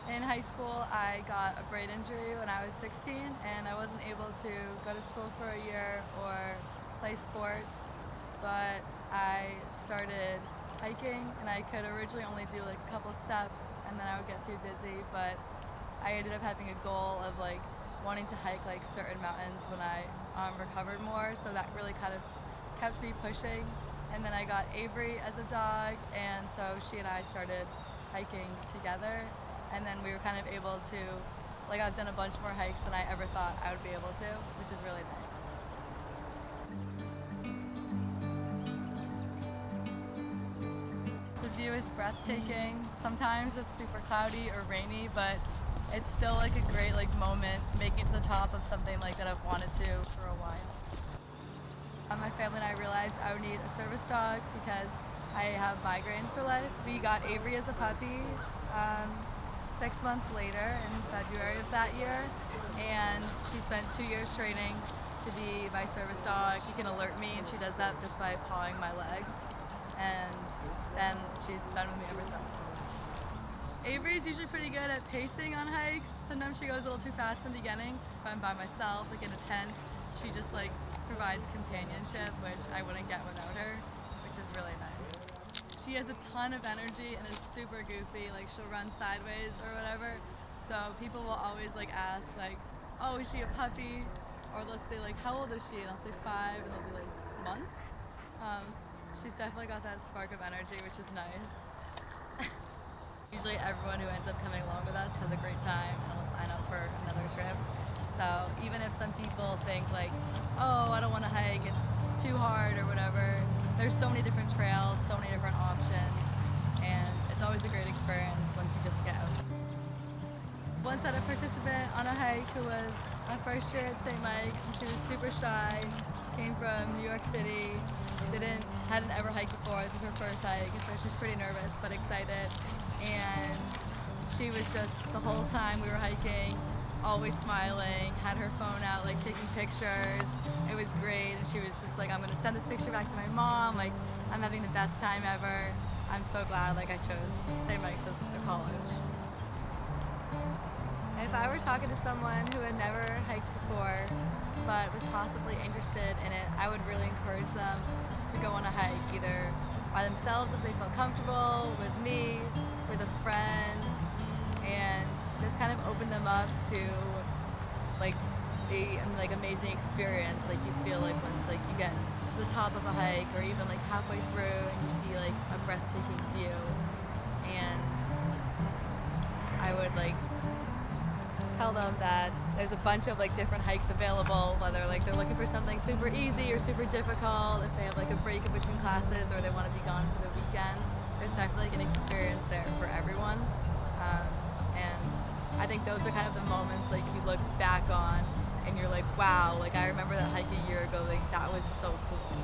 In high school, I got a brain injury when I was 16, and I wasn't able to go to school for a year or play sports, but I started hiking, and I could originally only do like a couple steps, and then I would get too dizzy, but I ended up having a goal of like wanting to hike like certain mountains when I recovered more, so that really kind of kept me pushing. And then I got Avery as a dog, and so she and I started hiking together. And then we were kind of able to, like, I've done a bunch more hikes than I ever thought I would be able to, which is really nice. The view is breathtaking. Sometimes it's super cloudy or rainy, but it's still like a great like moment making it to the top of something like that I've wanted to for a while. My family and I realized I would need a service dog because I have migraines for life. We got Avery as a puppy 6 months later in February of that year, and she spent 2 years training to be my service dog. She can alert me, and she does that just by pawing my leg, and then she's been with me ever since. Avery's usually pretty good at pacing on hikes. Sometimes she goes a little too fast in the beginning. If I'm by myself, like in a tent, she just like provides companionship, which I wouldn't get without her, which is really nice. She has a ton of energy and is super goofy, like she'll run sideways or whatever. So people will always like ask like, oh, is she a puppy? Or they'll say like, how old is she? And I'll say 5, and they'll be like, months? She's definitely got that spark of energy, which is nice. Usually everyone who ends up coming along with us has a great time and will sign up for another trip. So even if some people think like, oh, I don't want to hike, it's too hard or whatever, there's so many different trails, so many different options, and it's always a great experience once you just go. Once had a participant on a hike who was a first year at St. Mike's, and she was super shy, came from New York City, hadn't ever hiked before. This was her first hike, so she's pretty nervous but excited. And she was just, the whole time we were hiking, always smiling, had her phone out, like taking pictures. It was great, and she was just like, I'm gonna send this picture back to my mom, like I'm having the best time ever. I'm so glad like I chose St. Mike's as a college. If I were talking to someone who had never hiked before but was possibly interested in it, I would really encourage them to go on a hike, either by themselves if they feel comfortable, with me, with a friend, and just kind of open them up to like the like amazing experience like you feel like once like you get to the top of a hike or even like halfway through and you see like a breathtaking view. And I would like tell them that there's a bunch of like different hikes available, whether like they're looking for something super easy or super difficult, if they have like a break in between classes or they want to be gone for the weekends. There's definitely like an experience there for everyone. And I think those are kind of the moments like you look back on and you're like, wow, like I remember that hike a year ago, like that was so cool.